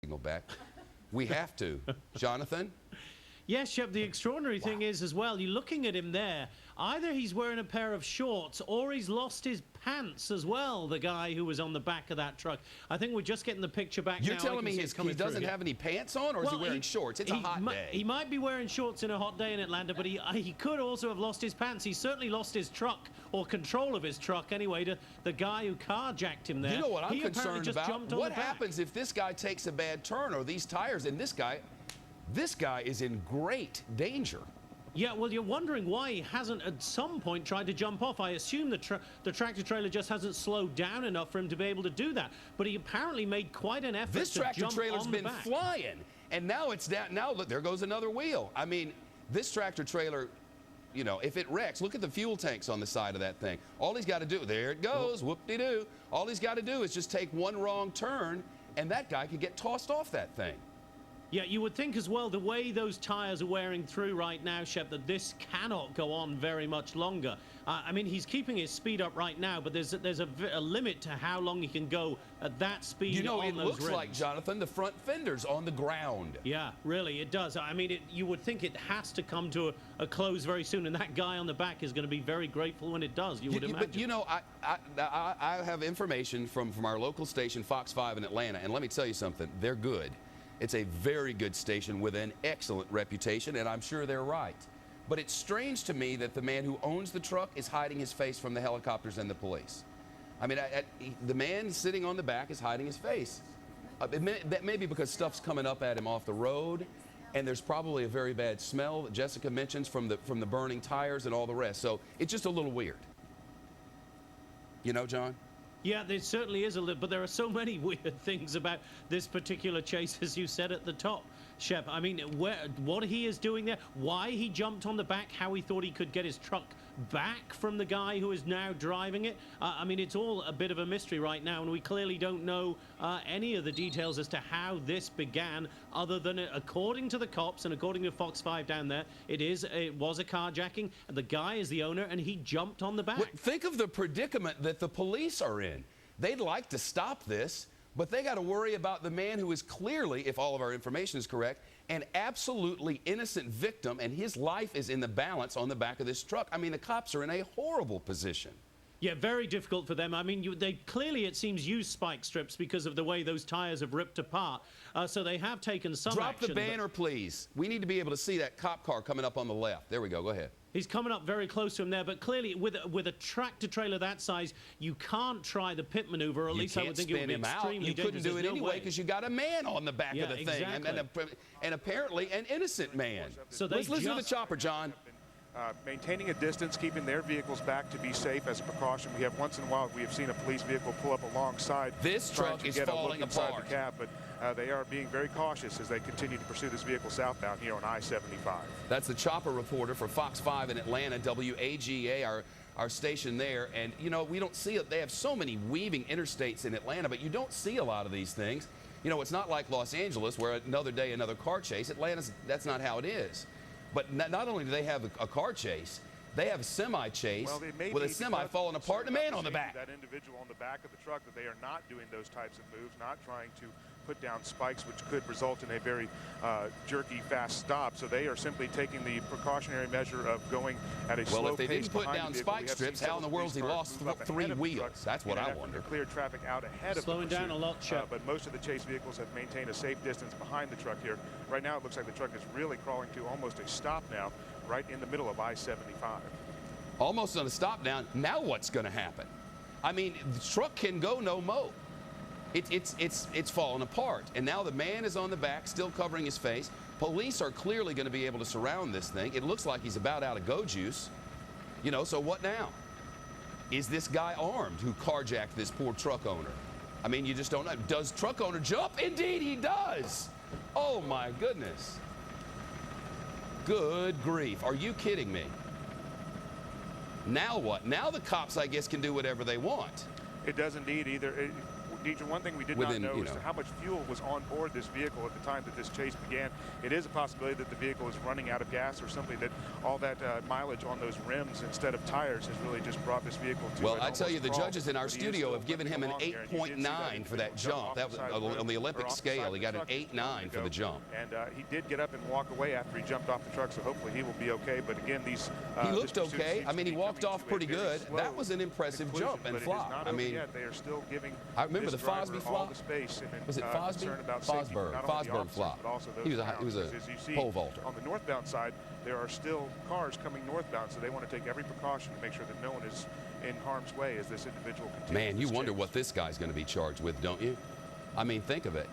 signal back. We have to. Jonathan? Yes, Shep, the extraordinary thing is as well, you're looking at him there, either he's wearing a pair of shorts or he's lost his pants as well, the guy who was on the back of that truck. I think we're just getting the picture back now. You're telling me he doesn't have any pants on, or is he wearing shorts? It's a hot day. He might be wearing shorts in a hot day in Atlanta, but he could also have lost his pants. He certainly lost his truck, or control of his truck anyway, to the guy who carjacked him there. You know what I'm concerned about? What happens if this guy takes a bad turn, or these tires, and this guy is in great danger. Yeah, well, you're wondering why he hasn't at some point tried to jump off. I assume the tractor-trailer just hasn't slowed down enough for him to be able to do that. But he apparently made quite an effort to jump on the back. This tractor-trailer's been flying, and now it's down. Now, look, there goes another wheel. I mean, this tractor-trailer, you know, if it wrecks, look at the fuel tanks on the side of that thing. All he's got to do, there it goes, whoop-de-doo. All he's got to do is just take one wrong turn, and that guy could get tossed off that thing. Yeah, you would think as well, the way those tires are wearing through right now, Shep, that this cannot go on very much longer. I mean, he's keeping his speed up right now, but there's a limit to how long he can go at that speed. You know, on it those looks rims. like, Jonathan, the front fender's on the ground. Yeah, really, it does. I mean, you would think it has to come to a close very soon, and that guy on the back is going to be very grateful when it does, you would imagine. But, you know, I have information from our local station, Fox 5 in Atlanta, and let me tell you something, they're good. It's a very good station with an excellent reputation, and I'm sure they're right. But it's strange to me that the man who owns the truck is hiding his face from the helicopters and the police. I mean, the man sitting on the back is hiding his face. That may be because stuff's coming up at him off the road, and there's probably a very bad smell that Jessica mentions from the burning tires and all the rest. So it's just a little weird. You know, John? Yeah, there certainly is a little, but there are so many weird things about this particular chase, as you said at the top, Shep. I mean, what he is doing there, why he jumped on the back, how he thought he could get his truck back from the guy who is now driving it. I mean, it's all a bit of a mystery right now, and we clearly don't know any of the details as to how this began, other than, according to the cops and according to Fox 5 down there, it was a carjacking, and the guy is the owner, and he jumped on the back. Well, think of the predicament that the police are in. They'd like to stop this, but they got to worry about the man who is clearly, if all of our information is correct, an absolutely innocent victim, and his life is in the balance on the back of this truck. I mean, the cops are in a horrible position. Yeah, very difficult for them. I mean, they clearly, it seems, use spike strips because of the way those tires have ripped apart. So they have taken some action. Drop the banner, please. We need to be able to see that cop car coming up on the left. There we go. Go ahead. He's coming up very close to him there, but clearly with a tractor-trailer that size, you can't try the pit maneuver, or at least I would think it would be extremely dangerous. You couldn't do it anyway because you got a man on the back of the thing, exactly. and apparently an innocent man. So let's listen to the chopper, John. Maintaining a distance, keeping their vehicles back to be safe as a precaution. We have once in a while we have seen a police vehicle pull up alongside. This truck is falling apart. The cab, but they are being very cautious as they continue to pursue this vehicle southbound here on I-75. That's the chopper reporter for Fox 5 in Atlanta, WAGA, our station there. And you know, we don't see it. They have so many weaving interstates in Atlanta, but you don't see a lot of these things. You know, it's not like Los Angeles where another day another car chase. Atlanta's, that's not how it is. But not only do they have a car chase, they have a semi chase with a semi falling apart and a man on the back. That individual on the back of the truck, that they are not doing those types of moves, not trying to put down spikes, which could result in a very jerky, fast stop. So they are simply taking the precautionary measure of going at a slow pace. Well, if they didn't put down spike strips, how in the world has he lost 3 wheels? That's what I wonder. Clear traffic out ahead of slowing down a lot, Chuck. But most of the chase vehicles have maintained a safe distance behind the truck here. Right now, it looks like the truck is really crawling to almost a stop now, right in the middle of I-75. Almost on a stop down. Now what's going to happen? I mean, the truck can go no mo. It's falling apart, and now the man is on the back, still covering his face. Police are clearly going to be able to surround this thing. It looks like he's about out of go juice. You know, so what now? Is this guy armed who carjacked this poor truck owner? I mean, you just don't know. Does truck owner jump? Indeed, he does. Oh my goodness. Good grief. Are you kidding me? Now what? Now the cops, I guess, can do whatever they want. It does indeed. Deidre, one thing we did within, not know you is know. how much fuel was on board this vehicle at the time that this chase began. It is a possibility that the vehicle is running out of gas, or simply that all that mileage on those rims instead of tires has really just brought this vehicle to Well, an I tell you, the almost judges in crawl, our but he is studio still have given him an limping along there, and you did see 8.9 for that individual jump. That was off the side of on the road, Olympic or off the scale. side He of got the an truck just a moment 8.9 for the ago. jump. And he did get up and walk away after he jumped off the truck, so hopefully he will be okay. But again, these He this looked pursuit okay. seems I to mean, he be walked coming off to a pretty very good. slow That was an impressive conclusion, jump and but it is flop. not I over mean, yet. They are still giving I remember this the Fosby driver all flop. the space and Was it Fosby? concern about safety for not only the Fosberg officers, flop. but also those He was around. he was a Because as you see, pole vaulter. on the northbound side, there are still cars coming northbound, so they want to take every precaution to make sure that no one is in harm's way as this individual continues. Man, you this wonder chase. what this guy's going to be charged with, don't you? I mean, think of it.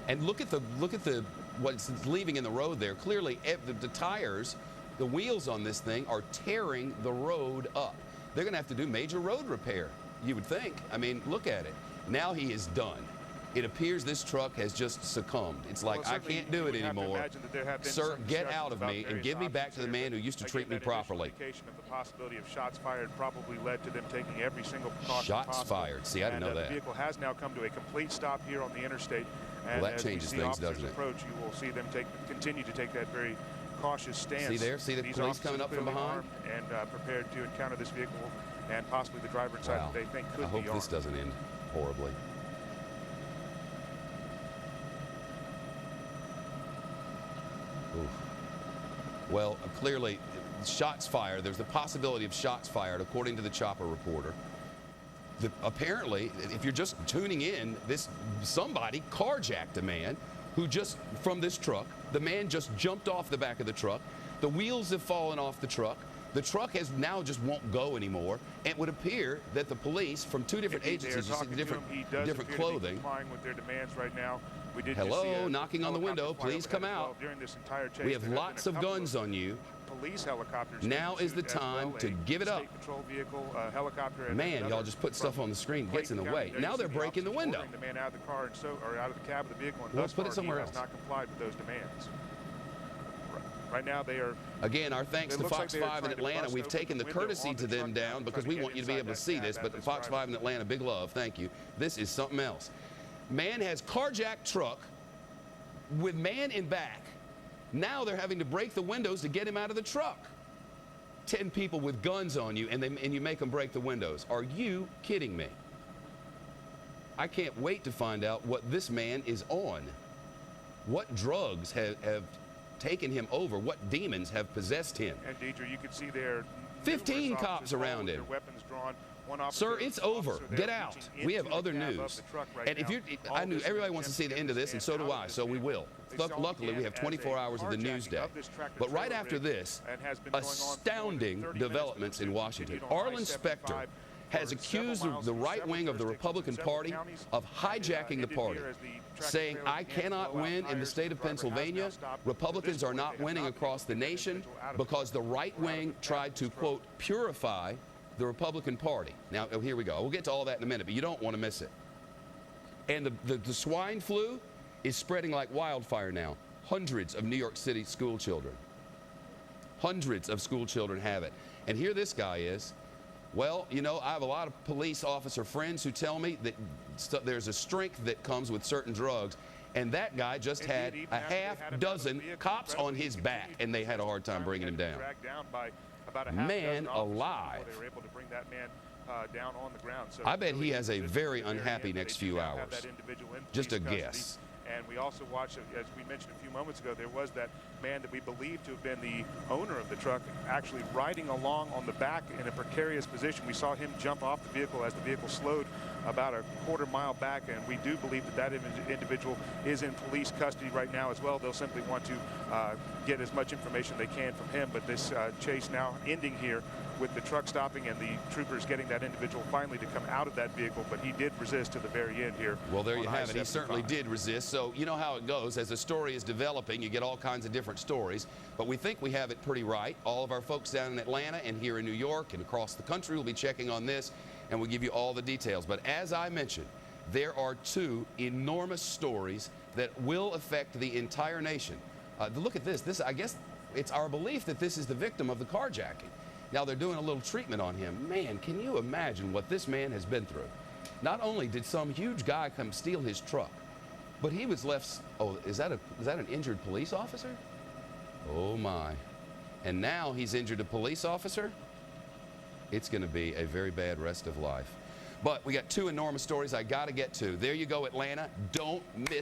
And look at the what's leaving in the road there. Clearly, the tires, the wheels on this thing are tearing the road up. They're going to have to do major road repair, you would think. I mean, look at it. Now he is done. It appears this truck has just succumbed. It's like, I can't do it anymore. Sir, get out of me and give me back to the man who used to treat me properly. Indication of the possibility of shots fired probably led to them taking every single precaution Shots possible. fired. See, I didn't know that. The vehicle has now come to a complete stop here on the interstate. And Well, that as we changes see things, officers doesn't it? approach, you will see them continue to take that very cautious stance. See there? See the These police officers coming up from clearly behind? armed and prepared to encounter this vehicle and possibly the driver inside Wow. that they think could I hope be armed. this doesn't end horribly. Oof. Well, clearly, shots fired. There's the possibility of shots fired, according to the chopper reporter. Apparently, if you're just tuning in, somebody carjacked a man who just, from this truck, the man just jumped off the back of the truck. The wheels have fallen off the truck. The truck has now just won't go anymore. It would appear that the police from two different agencies, you see the different clothing. Complying with their demands right now. We did Hello, just see knocking on the window. helicopter fly Please overhead come as well. out. During this entire chase, We have there been lots a of couple guns on you. Police helicopters. Now is the pursuit as time well, to a give it up. state patrol vehicle, helicopter, and Man, another y'all just put from stuff on the screen. Gets in the Spalding way. County. There Now you they're see the breaking the officers window. ordering the man out of the car or out of the cab of the vehicle, and Well, thus put it far somewhere he else. has not complied with those demands. Right now they are. Again, our thanks It to looks like Fox they are 5 in trying to Atlanta. bust We've open taken the the window courtesy on to the them truck down now, because trying we to want get you to be able to inside see that this. cab But that the this Fox driver 5 in Atlanta, big love. Thank you. This is something else. Man has carjacked truck with man in back. Now they're having to break the windows to get him out of the truck. 10 people with guns on you, and you make them break the windows. Are you kidding me? I can't wait to find out what this man is on. What drugs have taken him over? What demons have possessed him? And Deidre, you can see there. 15 numerous cops officers all around with him. their weapons drawn. One officer, Sir, it's over. officer there Get out. reaching We have into the other cab of news. the truck right And if now. you, All I knew this everybody is wants to see the attempts end of this, and so do get I. out So of we this will. vehicle. They saw Luckily, we began have as 24 a hours of the news carjacking day. of this tractor But right trailer after rig this, and has been going on for more than astounding 30 minutes. developments in Washington. Continued on Arlen Specter I-75 has for accused several miles the through right several wing of the jurisdictions Republican in several Party counties, of and hijacking the ended party, here as the tractor saying, trailer I began to cannot blow out win in the tires. state of The driver has now Pennsylvania. stopped. Republicans At this are point, not they have winning not been across able the to get nation individual out of because the truck right or out of wing the cab tried of to, this truck. quote, purify the Republican Party. Now, here we go. We'll get to all that in a minute, but you don't want to miss it. And the swine flu is spreading like wildfire now. Hundreds of New York City school children. Hundreds of school children have it. And here this guy is. Well, you know, I have a lot of police officer friends who tell me that there's a strength that comes with certain drugs. And that guy just had Indeed, a even after they half had him out of dozen the vehicle, cops on his incredibly, back, and they had a hard time bringing him down. Dragged down by about a half Man dozen officers alive. before they were able to bring that man down on the ground. So I bet he has a this is very the very unhappy end. next They do few now have hours. that individual in Just a police custody. guess. And we also watched, as we mentioned a few moments ago, there was that man that we believe to have been the owner of the truck actually riding along on the back in a precarious position. We saw him jump off the vehicle as the vehicle slowed about a quarter-mile back, and we do believe that individual is in police custody right now as well. They'll simply want to get as much information they can from him, but this chase now ending here with the truck stopping and the troopers getting that individual finally to come out of that vehicle, but he did resist to the very end here. Well, there you on have it. He I-75. certainly did resist. So you know how it goes. As a story is developing, you get all kinds of different stories. But we think we have it pretty right. All of our folks down in Atlanta and here in New York and across the country will be checking on this, and we'll give you all the details. But as I mentioned, there are two enormous stories that will affect the entire nation. Look at this. I guess it's our belief that this is the victim of the carjacking. Now they're doing a little treatment on him. Man, can you imagine what this man has been through? Not only did some huge guy come steal his truck, but he was left. Oh, is that an injured police officer? Oh my! And now he's injured a police officer. It's going to be a very bad rest of life. But we got two enormous stories I got to get to. There you go, Atlanta. Don't miss.